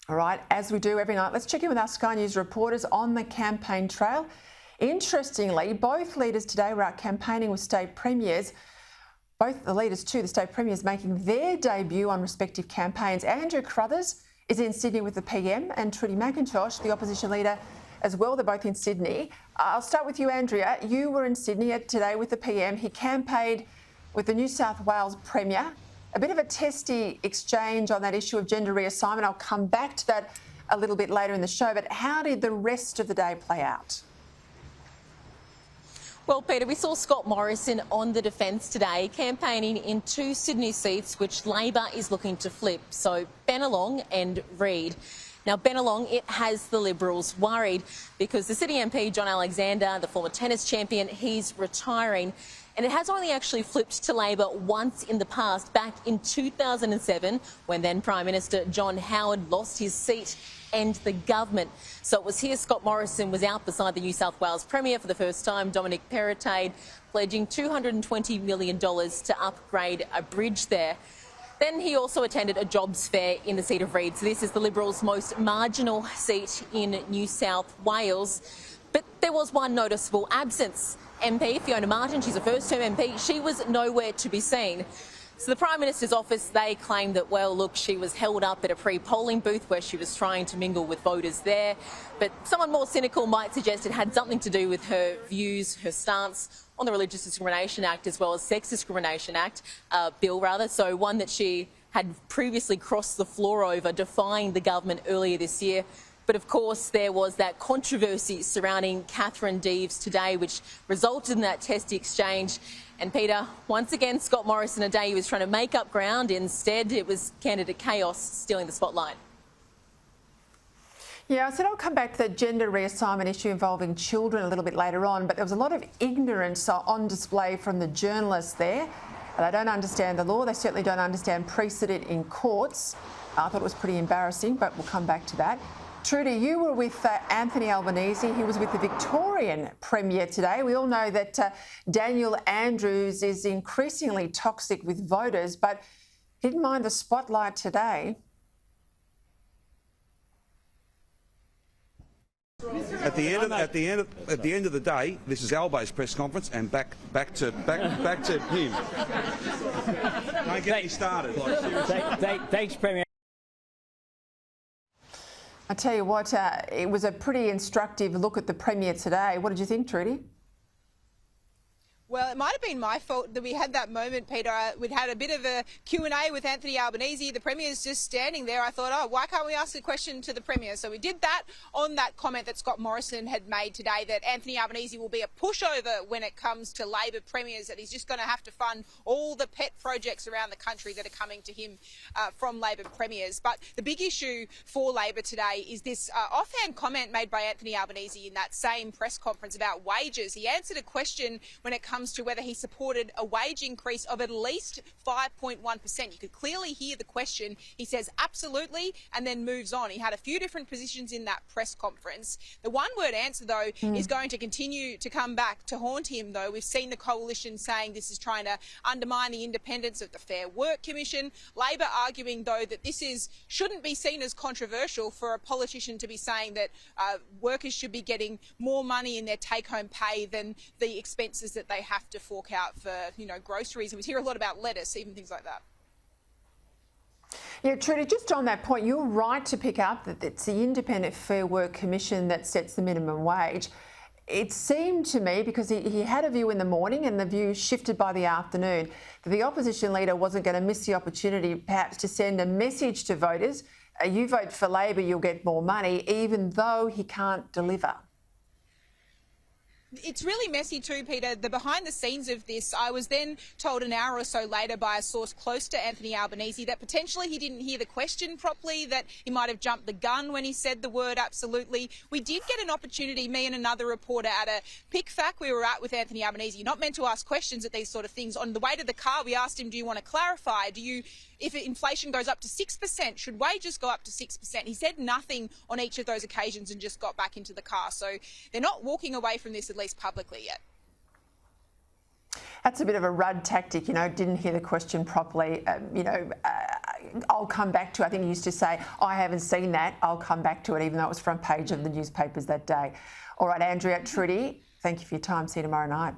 All right, as we do every night, let's check in with our Sky News reporters on the campaign trail. Interestingly, both leaders today were out campaigning with state premiers. Both the leaders too, the state premiers making their debut on respective campaigns. Andrew Carruthers is in Sydney with the PM and Trudy McIntosh, the opposition leader, as well. They're both in Sydney. I'll start with you, Andrea. You were in Sydney today with the PM. He campaigned with the New South Wales Premier. A bit of a testy exchange on that issue of gender reassignment. I'll come back to that a little bit later in the show. But how did the rest of the day play out? Well, Peter, we saw Scott Morrison on the defence today, campaigning in two Sydney seats which Labor is looking to flip, so Bennelong and Reid. Now, Bennelong, it has the Liberals worried because the City MP, John Alexander, the former tennis champion, he's retiring. And it has only actually flipped to Labor once in the past, back in 2007, when then Prime Minister John Howard lost his seat and the government. So it was here Scott Morrison was out beside the New South Wales Premier for the first time, Dominic Perrottet, pledging $220 million to upgrade a bridge there. Then he also attended a jobs fair in the seat of Reid. So this is the Liberals' most marginal seat in New South Wales. But there was one noticeable absence. MP Fiona Martin, she's a first-term MP, she was nowhere to be seen. So the Prime Minister's office, they claimed that, well, look, she was held up at a pre-polling booth where she was trying to mingle with voters there. But someone more cynical might suggest it had something to do with her views, her stance on the Religious Discrimination Act as well as Sex Discrimination Act bill, rather. So one that she had previously crossed the floor over, defying the government earlier this year. But of course, there was that controversy surrounding Catherine Deves today, which resulted in that testy exchange. And Peter, once again, Scott Morrison, a day he was trying to make up ground. Instead, it was candidate chaos stealing the spotlight. Yeah, I said I'll come back to the gender reassignment issue involving children a little bit later on, but there was a lot of ignorance on display from the journalists there. They don't understand the law. They certainly don't understand precedent in courts. I thought it was pretty embarrassing, but we'll come back to that. Trudy, you were with Anthony Albanese. He was with the Victorian Premier today. We all know that Daniel Andrews is increasingly toxic with voters, but didn't mind the spotlight today. At the end of the day, this is Albo's press conference, and back to him. Don't get me started. Thanks, Premier. I tell you what, it was a pretty instructive look at the Premier today. What did you think, Trudy? Well, it might have been my fault that we had that moment, Peter. We'd had a bit of a Q&A with Anthony Albanese. The Premier's just standing there. I thought, oh, why can't we ask a question to the Premier? So we did that on that comment that Scott Morrison had made today, that Anthony Albanese will be a pushover when it comes to Labor premiers, that he's just going to have to fund all the pet projects around the country that are coming to him from Labor premiers. But the big issue for Labor today is this offhand comment made by Anthony Albanese in that same press conference about wages. He answered a question when it comes to whether he supported a wage increase of at least 5.1%. You could clearly hear the question. He says absolutely and then moves on. He had a few different positions in that press conference. The one-word answer, though, is going to continue to come back to haunt him, though. We've seen the coalition saying this is trying to undermine the independence of the Fair Work Commission. Labor arguing, though, that this shouldn't be seen as controversial for a politician to be saying that workers should be getting more money in their take-home pay than the expenses that they have to fork out for, groceries. And we hear a lot about lettuce, even things like that. Yeah, Trudy, just on that point, you're right to pick up that it's the Independent Fair Work Commission that sets the minimum wage. It seemed to me, because he had a view in the morning and the view shifted by the afternoon, that the opposition leader wasn't going to miss the opportunity perhaps to send a message to voters. You vote for Labor, you'll get more money, even though he can't deliver. It's really messy too, Peter. The behind the scenes of this, I was then told an hour or so later by a source close to Anthony Albanese that potentially he didn't hear the question properly, that he might have jumped the gun when he said the word absolutely. We did get an opportunity, me and another reporter, at a pick fac we were at with Anthony Albanese. You're not meant to ask questions at these sort of things. On the way to the car, we asked him, do you want to clarify? If inflation goes up to 6%, should wages go up to 6%? He said nothing on each of those occasions and just got back into the car. So they're not walking away from this, at least publicly, yet. That's a bit of a Rudd tactic, you know, didn't hear the question properly. I'll come back to it. I think he used to say, I haven't seen that, I'll come back to it, even though it was front page of the newspapers that day. All right, Andrea, Trudy, thank you for your time. See you tomorrow night.